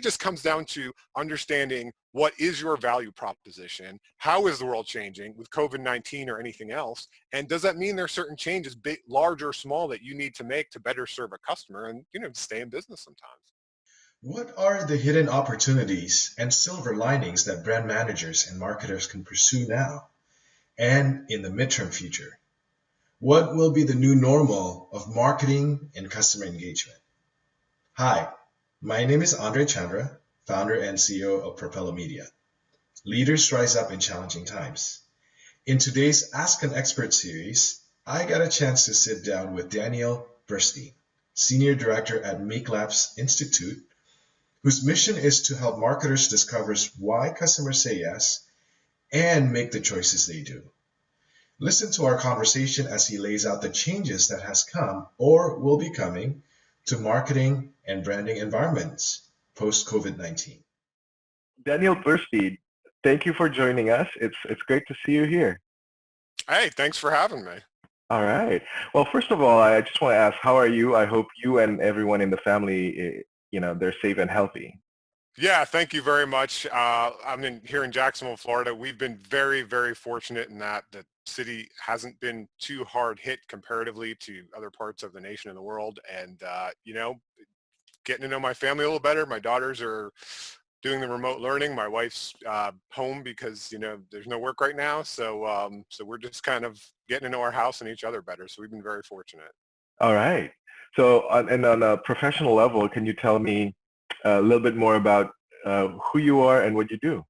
just comes down to understanding what is your value proposition, how is the world changing with COVID-19 or anything else, and does that mean there are certain changes, big, large or small, that you need to make to better serve a customer and, stay in business sometimes. What are the hidden opportunities and silver linings that brand managers and marketers can pursue now and in the midterm future? What will be the new normal of marketing and customer engagement? Hi, my name is Andre Chandra, founder and CEO of Propelo Media. Leaders rise up in challenging times. In today's Ask an Expert series, I got a chance to sit down with Daniel Bursetin, Senior Director at MecLabs Institute, whose mission is to help marketers discover why customers say yes and make the choices they do. Listen to our conversation as he lays out the changes that has come or will be coming to marketing and branding environments post-COVID-19. Daniel Burstein, thank you for joining us. It's great to see you here. Hey, thanks for having me. All right. Well, first of all, I just want to ask, how are you? I hope you and everyone in the family, they're safe and healthy. Yeah, thank you very much. I'm here in Jacksonville, Florida. We've been very, very fortunate in that the city hasn't been too hard hit comparatively to other parts of the nation and the world. And, getting to know my family a little better. My daughters are doing the remote learning. My wife's home because, there's no work right now. So we're just kind of getting to know our house and each other better. So we've been very fortunate. All right. So on a professional level, can you tell me a little bit more about who you are and what you do?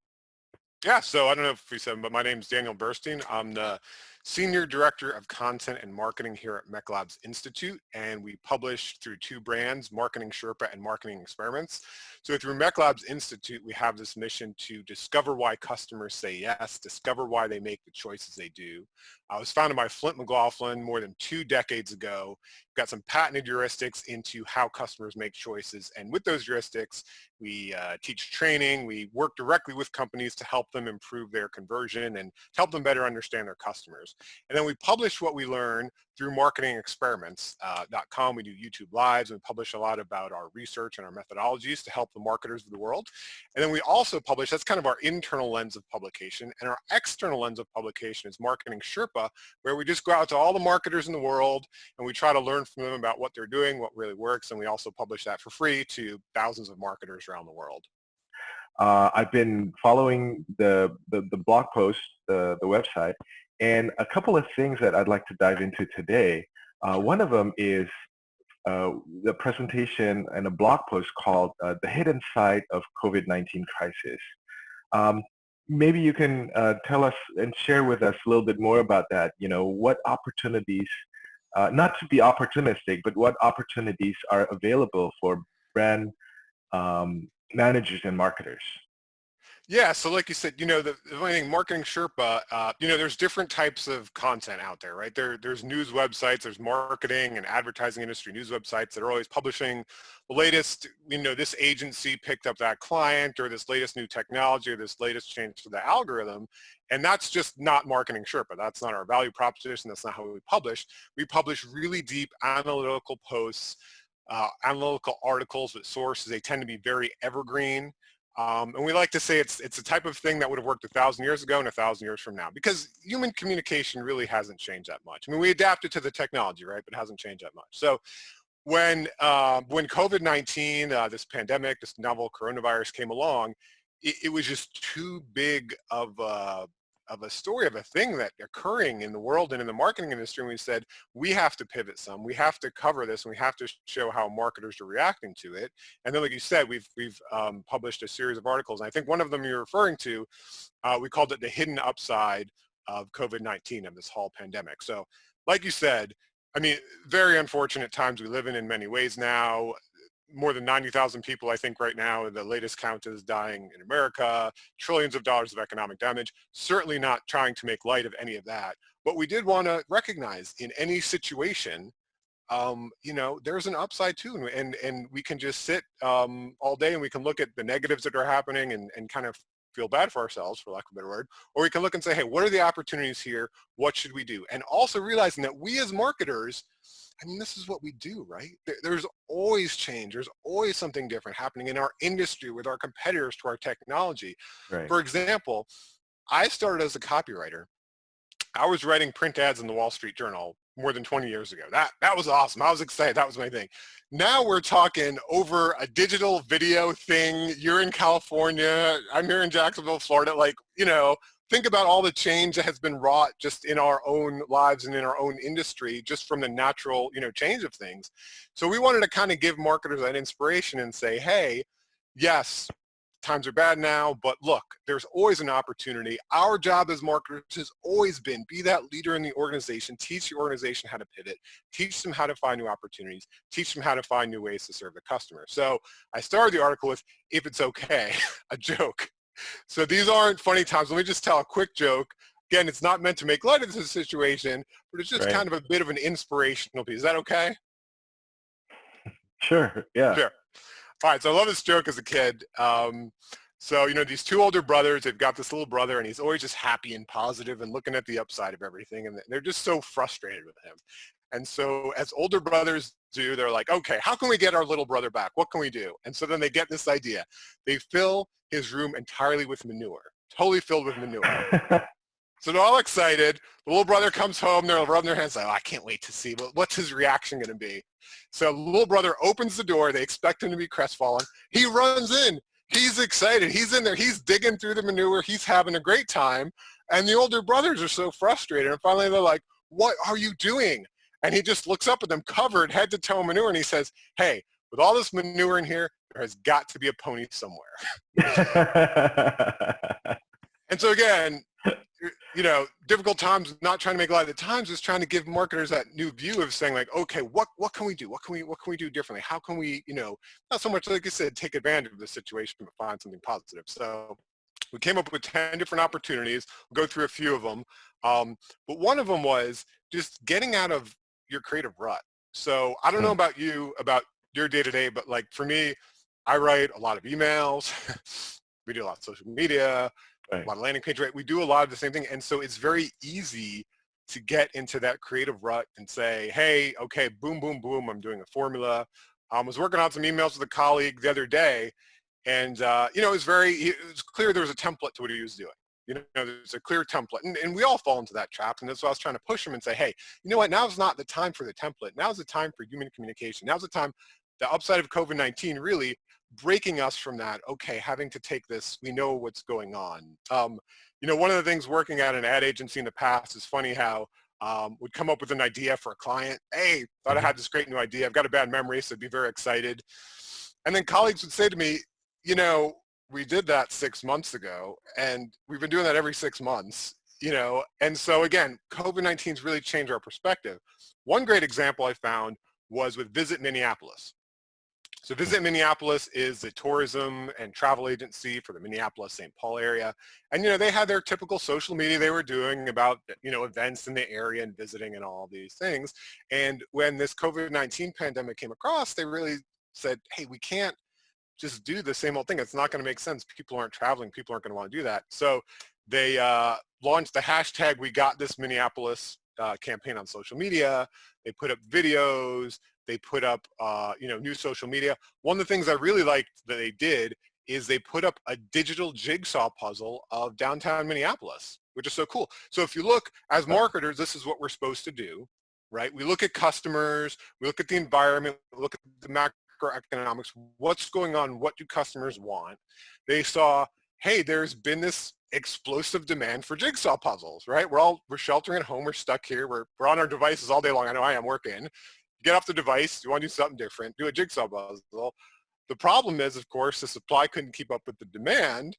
Yeah, so I don't know if we said, but my name is Daniel Burstein. I'm the Senior Director of Content and Marketing here at MecLabs Institute, and we publish through two brands, Marketing Sherpa and Marketing Experiments. So through MecLabs Institute, we have this mission to discover why customers say yes, discover why they make the choices they do. I was founded by Flint McLaughlin more than 2 decades ago. We've got some patented heuristics into how customers make choices, and with those heuristics, we teach training. We work directly with companies to help them improve their conversion and help them better understand their customers. And then we publish what we learn through marketingexperiments.com. We do YouTube Lives, and we publish a lot about our research and our methodologies to help the marketers of the world. And then we also publish, that's kind of our internal lens of publication, and our external lens of publication is Marketing Sherpa, where we just go out to all the marketers in the world and we try to learn from them about what they're doing, what really works, and we also publish that for free to thousands of marketers around the world. I've been following the blog post, the website, and a couple of things that I'd like to dive into today. One of them is the presentation and a blog post called The Hidden Side of COVID-19 Crisis. Maybe you can tell us and share with us a little bit more about that. What opportunities, not to be opportunistic, but what opportunities are available for brand managers and marketers? Yeah, so like you said, the only thing, Marketing Sherpa, there's different types of content out there, right? There's news websites, there's marketing and advertising industry news websites that are always publishing the latest, this agency picked up that client, or this latest new technology, or this latest change to the algorithm. And that's just not Marketing Sherpa. That's not our value proposition. That's not how we publish. We publish really deep analytical posts, analytical articles with sources. They tend to be very evergreen. And we like to say it's the type of thing that would have worked 1,000 years ago and 1,000 years from now, because human communication really hasn't changed that much. I mean, we adapted to the technology, right? But it hasn't changed that much. So when COVID-19, this pandemic, this novel coronavirus came along, it was just too big of a story, of a thing that occurring in the world and in the marketing industry. And we said, we have to pivot some, we have to cover this, and we have to show how marketers are reacting to it. And then, like you said, we've published a series of articles. And I think one of them you're referring to, we called it The Hidden Upside of COVID-19, of this whole pandemic. So like you said, I mean, very unfortunate times we live in many ways now. More than 90,000 people, I think right now, the latest count, is dying in America, trillions of dollars of economic damage. Certainly not trying to make light of any of that. But we did want to recognize, in any situation, there's an upside too. And we can just sit all day and we can look at the negatives that are happening and kind of feel bad for ourselves, for lack of a better word, or we can look and say, hey, what are the opportunities here? What should we do? And also realizing that we as marketers, I mean, this is what we do, right? There's always change. There's always something different happening in our industry with our competitors to our technology. Right. For example, I started as a copywriter. I was writing print ads in the Wall Street Journal more than 20 years ago. That was awesome. I was excited. That was my thing. Now we're talking over a digital video thing. You're in California. I'm here in Jacksonville, Florida. Like, think about all the change that has been wrought just in our own lives and in our own industry, just from the natural, change of things. So we wanted to kind of give marketers that inspiration and say, hey, yes, times are bad now, but look, there's always an opportunity. Our job as marketers has always been, be that leader in the organization, teach the organization how to pivot, teach them how to find new opportunities, teach them how to find new ways to serve the customer. So I started the article with, if it's okay, a joke. So these aren't funny times. Let me just tell a quick joke. Again, it's not meant to make light of the situation, but it's just Right. kind of a bit of an inspirational piece. Is that okay? Sure. Yeah. Sure. All right, so I love this joke as a kid. So, these two older brothers, they've got this little brother, and he's always just happy and positive and looking at the upside of everything, and they're just so frustrated with him. And so as older brothers do, they're like, okay, how can we get our little brother back? What can we do? And so then they get this idea. They fill his room entirely with manure, totally filled with manure. So they're all excited. The little brother comes home. They're rubbing their hands like, oh, I can't wait to see what's his reaction going to be. So the little brother opens the door. They expect him to be crestfallen. He runs in. He's excited. He's in there. He's digging through the manure. He's having a great time. And the older brothers are so frustrated. And finally they're like, what are you doing? And he just looks up at them covered head to toe in manure. And he says, hey, with all this manure in here, there has got to be a pony somewhere. And so again, difficult times, not trying to make light of the times, just trying to give marketers that new view of saying like, okay, what can we do? What can we do differently? How can we, not so much, like I said, take advantage of the situation, but find something positive. So we came up with 10 different opportunities. We'll go through a few of them. But one of them was just getting out of your creative rut. So I don't know about you, about your day-to-day, but like for me, I write a lot of emails. We do a lot of social media. Right. A lot of landing page, right? We do a lot of the same thing. And so it's very easy to get into that creative rut and say, hey, okay, boom, boom, boom, I'm doing a formula. I was working on some emails with a colleague the other day, and it was clear there was a template to what he was doing. There's a clear template, and we all fall into that trap. And that's why I was trying to push him and say, hey, you know what, now's not the time for the template. Now's the time for human communication. Now's the time, the upside of COVID-19 really breaking us from that, okay, having to take this, we know what's going on. One of the things working at an ad agency in the past is funny how would come up with an idea for a client. Hey, thought I had this great new idea. I've got a bad memory, so I'd be very excited. And then colleagues would say to me, we did that 6 months ago, and we've been doing that every 6 months, and so again, COVID-19's really changed our perspective. One great example I found was with Visit Minneapolis. So Visit Minneapolis is the tourism and travel agency for the Minneapolis-St. Paul area. And, they had their typical social media they were doing about, events in the area and visiting and all these things. And when this COVID-19 pandemic came across, they really said, hey, we can't just do the same old thing. It's not going to make sense. People aren't traveling. People aren't going to want to do that. So they launched the hashtag We Got This Minneapolis campaign on social media. They put up videos. They put up, new social media. One of the things I really liked that they did is they put up a digital jigsaw puzzle of downtown Minneapolis, which is so cool. So if you look, as marketers, this is what we're supposed to do, right? We look at customers, we look at the environment, we look at the macroeconomics, what's going on, what do customers want? They saw, hey, there's been this explosive demand for jigsaw puzzles, right? We're sheltering at home, we're stuck here, we're on our devices all day long. I know I am working. Get off the device, you want to do something different, do a jigsaw puzzle. The problem is, of course, the supply couldn't keep up with the demand.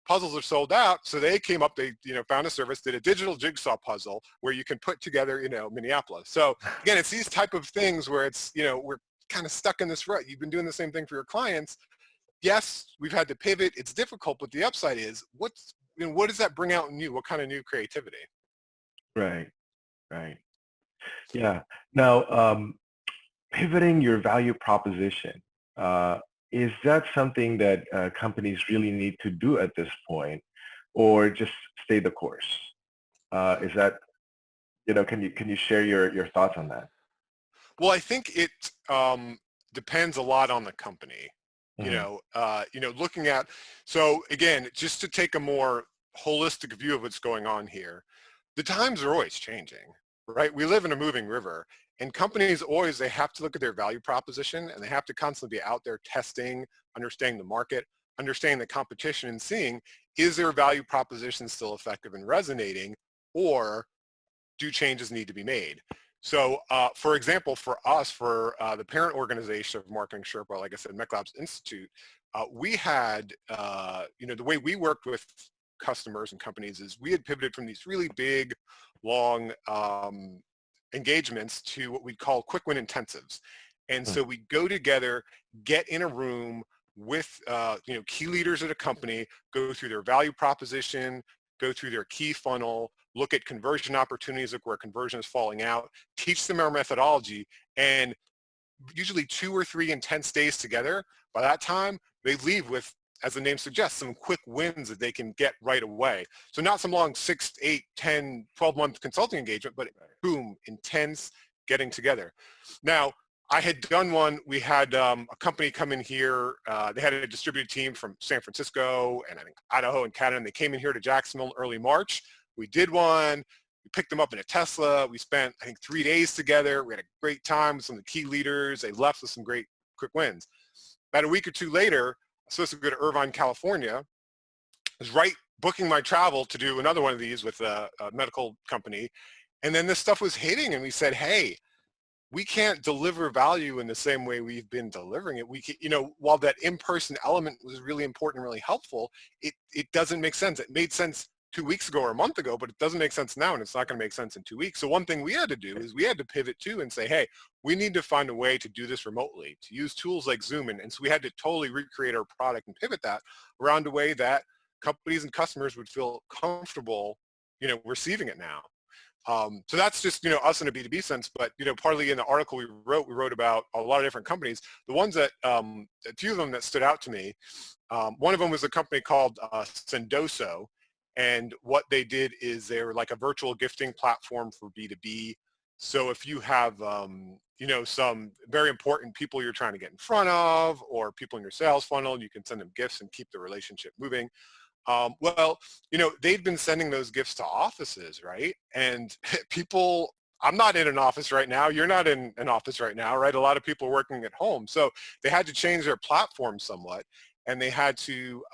Puzzles are sold out, so they came up, they found a service, did a digital jigsaw puzzle where you can put together, Minneapolis. So again, it's these type of things where it's, we're kind of stuck in this rut. You've been doing the same thing for your clients. Yes, we've had to pivot. It's difficult, but the upside is, what does that bring out in you? What kind of new creativity? Right. Yeah. Now, pivoting your value proposition. is that something that companies really need to do at this point, or just stay the course? Is that, can you share your thoughts on that? Well, I think it depends a lot on the company. Hmm. Looking at, so again, just to take a more holistic view of what's going on here, the times are always changing, right? We live in a moving river, and companies always, they have to look at their value proposition, and they have to constantly be out there testing, understanding the market, understanding the competition, and seeing, is their value proposition still effective and resonating, or do changes need to be made? So, for example, for us, for the parent organization of Marketing Sherpa, like I said, MecLabs Institute, we had, the way we worked with customers and companies is we had pivoted from these really big, long engagements to what we call quick win intensives. And so we go together, get in a room with, key leaders at a company, go through their value proposition, go through their key funnel, look at conversion opportunities, look where conversion is falling out, teach them our methodology, and usually 2 or 3 intense days together. By that time, they leave with, as the name suggests, some quick wins that they can get right away. So not some long 6, 8, 10, 12-month consulting engagement, but boom, intense getting together. Now, I had done one. We had a company come in here. They had a distributed team from San Francisco and I think Idaho and Canada, and they came in here to Jacksonville in early March. We did one. We picked them up in a Tesla. We spent, I think, 3 days together. We had a great time with some of the key leaders. They left with some great quick wins. About a week or two later, I was supposed to go to Irvine, California. I was booking my travel to do another one of these with a medical company. And then this stuff was hitting, and we said, hey, we can't deliver value in the same way we've been delivering it. We can, while that in-person element was really important and really helpful, it doesn't make sense. It made sense 2 weeks ago or a month ago, but it doesn't make sense now, and it's not going to make sense in 2 weeks. So one thing we had to do is we had to pivot too and say, hey, we need to find a way to do this remotely, to use tools like Zoom. And so we had to totally recreate our product and pivot that around a way that companies and customers would feel comfortable, receiving it now. So that's just, us in a B2B sense, but, partly in the article we wrote about a lot of different companies. The ones that, a few of them that stood out to me, one of them was a company called Sendoso, and what they did is they were like a virtual gifting platform for B2B. So if you have, some very important people you're trying to get in front of, or people in your sales funnel, you can send them gifts and keep the relationship moving. They'd been sending those gifts to offices, right? And people, I'm not in an office right now. You're not in an office right now, right? A lot of people are working at home. So they had to change their platform somewhat, and they had to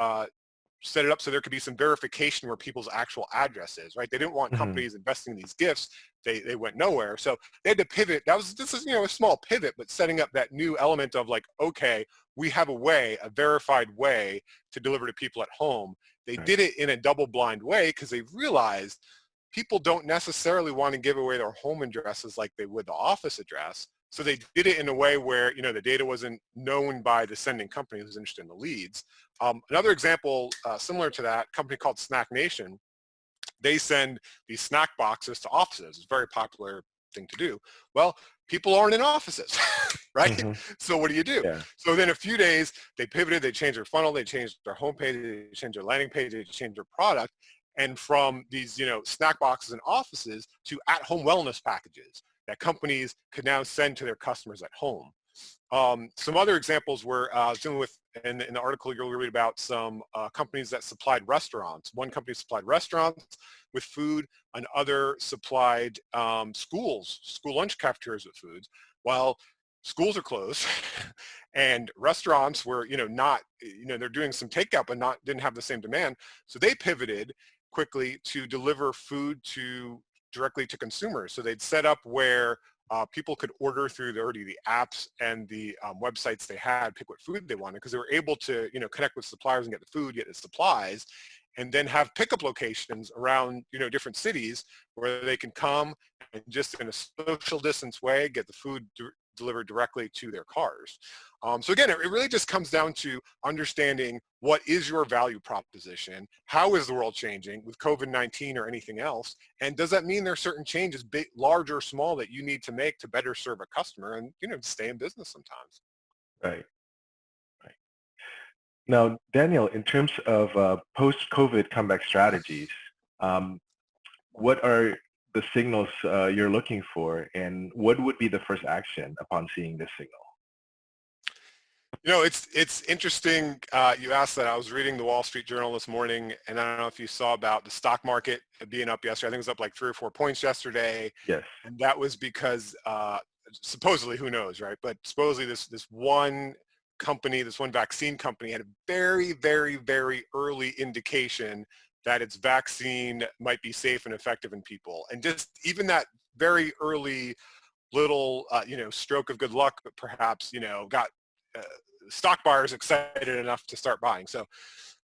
set it up so there could be some verification where people's actual address is, right? They didn't want Hmm. companies investing in these gifts. They went nowhere. So they had to pivot. This is a small pivot, but setting up that new element of like, okay, we have a verified way to deliver to people at home. They Right. did it in a double blind way because they realized people don't necessarily want to give away their home addresses like they would the office address. So they did it in a way where, the data wasn't known by the sending company who's interested in the leads. Another example similar to that, company called Snack Nation, they send these snack boxes to offices. It's a very popular thing to do. Well, people aren't in offices, right? Hmm. So what do you do? Yeah. So within a few days, they pivoted, they changed their funnel, they changed their homepage, they changed their landing page, they changed their product. And from these, snack boxes in offices to at-home wellness packages that companies could now send to their customers at home. Some other examples were dealing with, in the article you'll read about some companies that supplied restaurants. One company supplied restaurants with food, another supplied school lunch cafeterias with foods. While schools are closed and restaurants were, not, they're doing some takeout but didn't have the same demand. So they pivoted quickly to deliver food directly to consumers. So they'd set up where people could order through the apps and the websites they had, pick what food they wanted, because they were able to, connect with suppliers and get the food, get the supplies, and then have pickup locations around, different cities where they can come and just in a social distance way get the food delivered directly to their cars. So again, it really just comes down to understanding what is your value proposition, how is the world changing with COVID-19 or anything else, and does that mean there are certain changes, big, large or small, that you need to make to better serve a customer and stay in business sometimes. Right. Now, Daniel, in terms of post-COVID comeback strategies, um, what are the signals you're looking for, and what would be the first action upon seeing this signal? It's interesting you asked that. I was reading the Wall Street Journal this morning, and I don't know if you saw about the stock market being up yesterday. I think it was up like 3 or 4 points yesterday, Yes. and that was because supposedly, who knows, right? But supposedly this one company, this one vaccine company, had a very, very, very early indication that its vaccine might be safe and effective in people, and just even that very early little stroke of good luck, perhaps got uh, stock buyers excited enough to start buying. So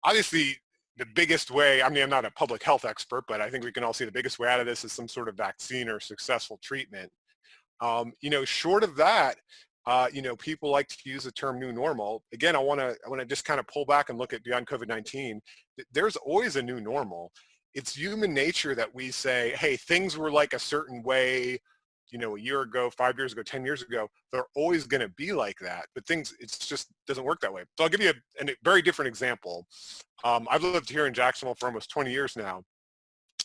obviously the biggest way, I mean, I'm not a public health expert, but I think we can all see the biggest way out of this is some sort of vaccine or successful treatment. Short of that, people like to use the term new normal. Again, I want to just kind of pull back and look at beyond COVID-19. There's always a new normal. It's human nature that we say, hey, things were like a certain way, a year ago, 5 years ago, 10 years ago. They're always going to be like that, but it's just doesn't work that way. So I'll give you a very different example. I've lived here in Jacksonville for almost 20 years now.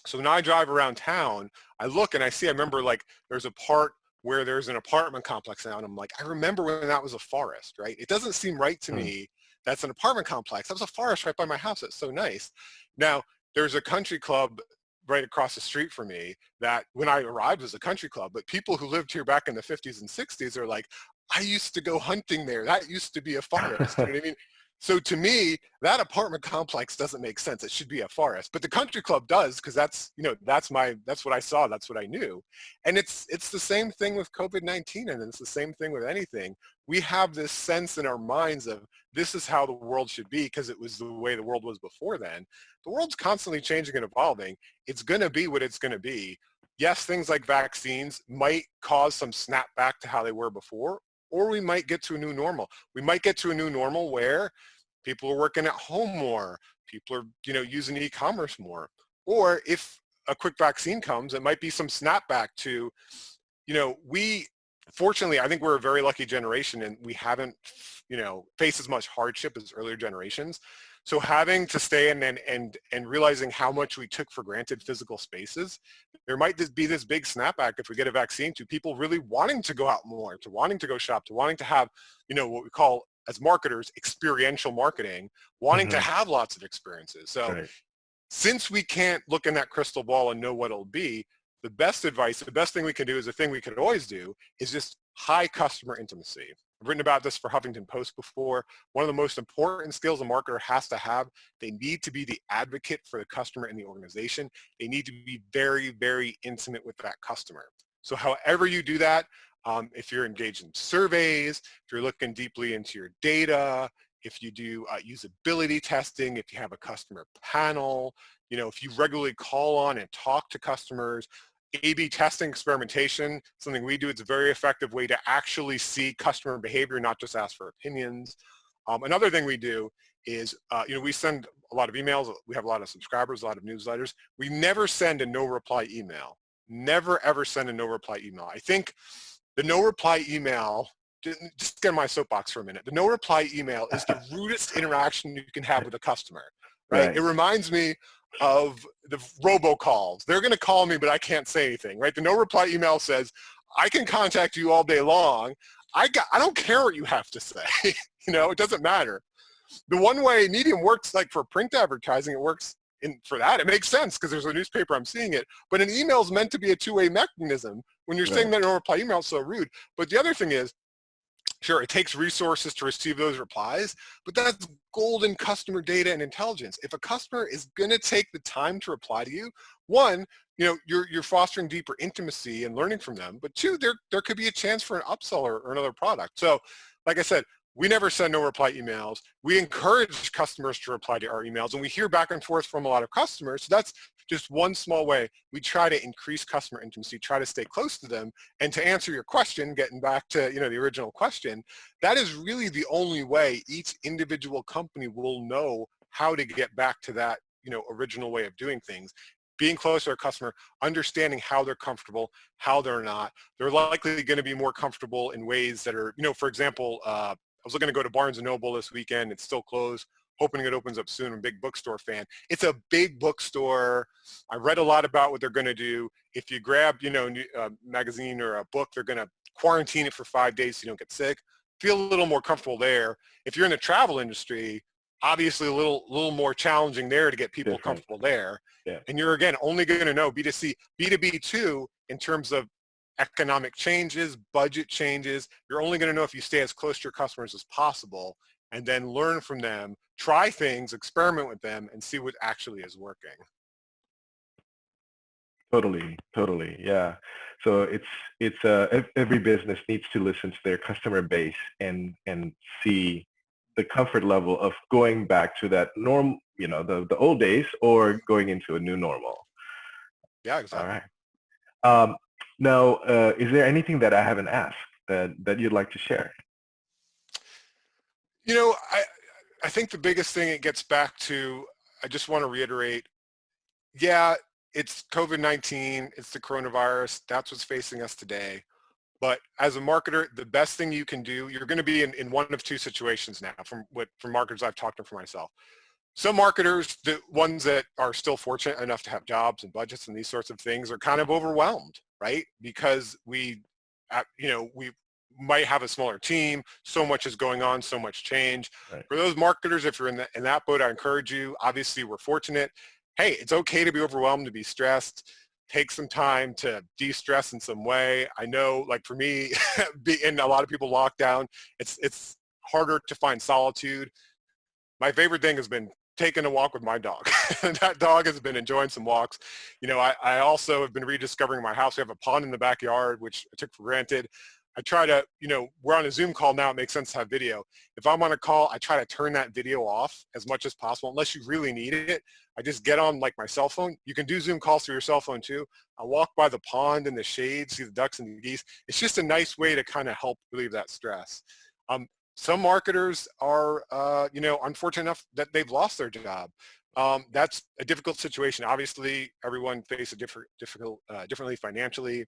So when I drive around town, I look and I remember like there's a part where there's an apartment complex now, and I'm like, I remember when that was a forest, right? It doesn't seem right to me that's an apartment complex. That was a forest right by my house. It's so nice. Now, there's a country club right across the street from me that when I arrived was a country club, but people who lived here back in the 50s and 60s are like, I used to go hunting there. That used to be a forest. You know what I mean? So to me, that apartment complex doesn't make sense. It should be a forest, but the country club does, because that's what I saw. That's what I knew. And it's the same thing with COVID-19, and it's the same thing with anything. We have this sense in our minds of this is how the world should be because it was the way the world was before then. The world's constantly changing and evolving. It's going to be what it's going to be. Yes, things like vaccines might cause some snapback to how they were before, or we might get to a new normal. We might get to a new normal where people are working at home more, people are, using e-commerce more. Or if a quick vaccine comes, it might be some snapback to, fortunately, I think we're a very lucky generation and we haven't, faced as much hardship as earlier generations. So having to stay in and realizing how much we took for granted physical spaces, there might just be this big snapback if we get a vaccine to people really wanting to go out more, to wanting to go shop, to wanting to have, what we call as marketers, experiential marketing, wanting to have lots of experiences. So Right. since we can't look in that crystal ball and know what it'll be, the best advice, the best thing we can do is the thing we could always do is just high customer intimacy. I've written about this for Huffington Post before. One of the most important skills a marketer has to have, they need to be the advocate for the customer in the organization. They need to be very, very intimate with that customer. So however you do that, if you're engaged in surveys, if you're looking deeply into your data, if you do usability testing, if you have a customer panel, if you regularly call on and talk to customers, A/B testing, experimentation, something we do. It's a very effective way to actually see customer behavior, not just ask for opinions. Another thing we do is, we send a lot of emails. We have a lot of subscribers, a lot of newsletters. We never send a no reply email. Never, ever send a no reply email. I think the no reply email, just get in my soapbox for a minute. The no reply email is the rudest interaction you can have with a customer, right? Right. It reminds me of the robocalls. They're going to call me, but I can't say anything, right? The no reply email says, I can contact you all day long. I don't care what you have to say. It doesn't matter. The one-way medium works like for print advertising. It works for that. It makes sense because there's a newspaper, I'm seeing it. But an email is meant to be a two-way mechanism. When you're saying that no reply email is so rude. But the other thing is, sure, it takes resources to receive those replies, but that's golden customer data and intelligence. If a customer is going to take the time to reply to you, one, you're fostering deeper intimacy and learning from them, but two, there could be a chance for an upsell or another product. So like I said, we never send no reply emails. We encourage customers to reply to our emails, and we hear back and forth from a lot of customers. So that's just one small way we try to increase customer intimacy, try to stay close to them. And to answer your question, getting back to the original question, that is really the only way each individual company will know how to get back to that original way of doing things. Being close to our customer, understanding how they're comfortable, how they're not. They're likely going to be more comfortable in ways that are, for example, I was looking to go to Barnes & Noble this weekend. It's still closed. hoping it opens up soon. I'm a big bookstore fan. It's a big bookstore. I read a lot about what they're going to do. If you grab, a magazine or a book, they're going to quarantine it for 5 days so you don't get sick. Feel a little more comfortable there. If you're in the travel industry, obviously a little more challenging there to get people Different. comfortable there. Yeah. And you're, again, only going to know B2C. B2B too, in terms of economic changes, budget changes, you're only going to know if you stay as close to your customers as possible and then learn from them, try things, experiment with them, and see what actually is working. Totally, yeah. So every business needs to listen to their customer base and see the comfort level of going back to that norm, the old days, or going into a new normal. Yeah, exactly. All right. Now, is there anything that I haven't asked that you'd like to share? I think the biggest thing it gets back to, I just want to reiterate, yeah, it's COVID-19, it's the coronavirus, that's what's facing us today. But as a marketer, the best thing you can do, you're going to be in one of two situations now from marketers I've talked to for myself. Some marketers, the ones that are still fortunate enough to have jobs and budgets and these sorts of things, are kind of overwhelmed, right? Because we might have a smaller team, so much is going on, so much change. Right. For those marketers, if you're in that boat, I encourage you, obviously we're fortunate. Hey, it's okay to be overwhelmed, to be stressed. Take some time to de-stress in some way. I know, like for me, and a lot of people locked down, it's harder to find solitude. My favorite thing has been taking a walk with my dog. That dog has been enjoying some walks. I also have been rediscovering my house. We have a pond in the backyard, which I took for granted. I try to, we're on a Zoom call now. It makes sense to have video. If I'm on a call, I try to turn that video off as much as possible, unless you really need it. I just get on like my cell phone. You can do Zoom calls through your cell phone too. I walk by the pond in the shade, see the ducks and the geese. It's just a nice way to kind of help relieve that stress. Some marketers are, unfortunate enough that they've lost their job. That's a difficult situation. Obviously, everyone faces differently financially.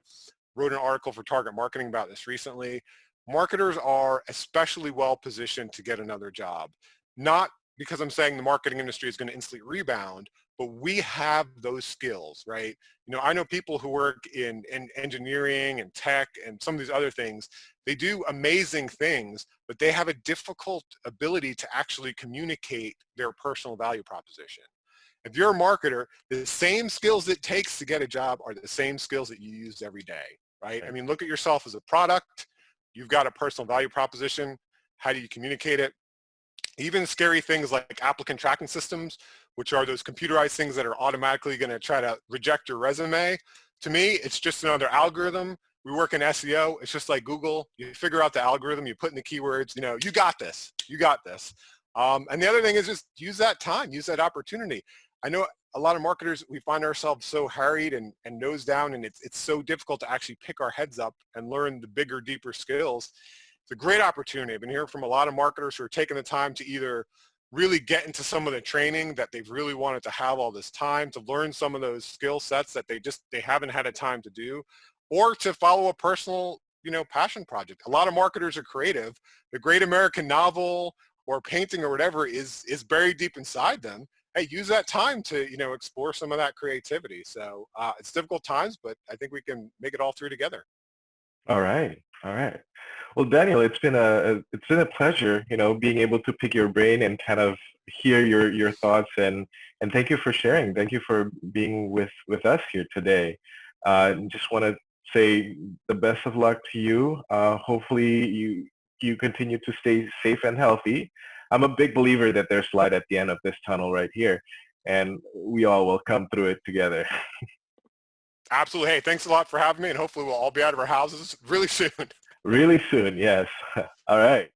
Wrote an article for Target Marketing about this recently. Marketers are especially well positioned to get another job. Not because I'm saying the marketing industry is going to instantly rebound, but we have those skills, right? I know people who work in engineering and tech and some of these other things. They do amazing things, but they have a difficult ability to actually communicate their personal value proposition. If you're a marketer, the same skills it takes to get a job are the same skills that you use every day, right? I mean, look at yourself as a product. You've got a personal value proposition. How do you communicate it? Even scary things like applicant tracking systems, which are those computerized things that are automatically going to try to reject your resume. To me, it's just another algorithm. We work in SEO. It's just like Google. You figure out the algorithm, you put in the keywords, you got this, you got this. And the other thing is just use that time, use that opportunity. I know a lot of marketers, we find ourselves so harried and nose down, and it's so difficult to actually pick our heads up and learn the bigger, deeper skills. It's a great opportunity. I've been hearing from a lot of marketers who are taking the time to either really get into some of the training that they've really wanted to have all this time, to learn some of those skill sets that they haven't had a time to do, or to follow a personal, passion project. A lot of marketers are creative. The great American novel or painting or whatever is buried deep inside them. Hey, use that time to, explore some of that creativity. So it's difficult times, but I think we can make it all through together. All right. Well, Daniel, it's been a pleasure, being able to pick your brain and kind of hear your thoughts, and thank you for sharing. Thank you for being with us here today. Just want to say the best of luck to you. Hopefully you continue to stay safe and healthy. I'm a big believer that there's light at the end of this tunnel right here, and we all will come through it together. Absolutely. Hey, thanks a lot for having me, and hopefully we'll all be out of our houses really soon. Really soon, yes. All right.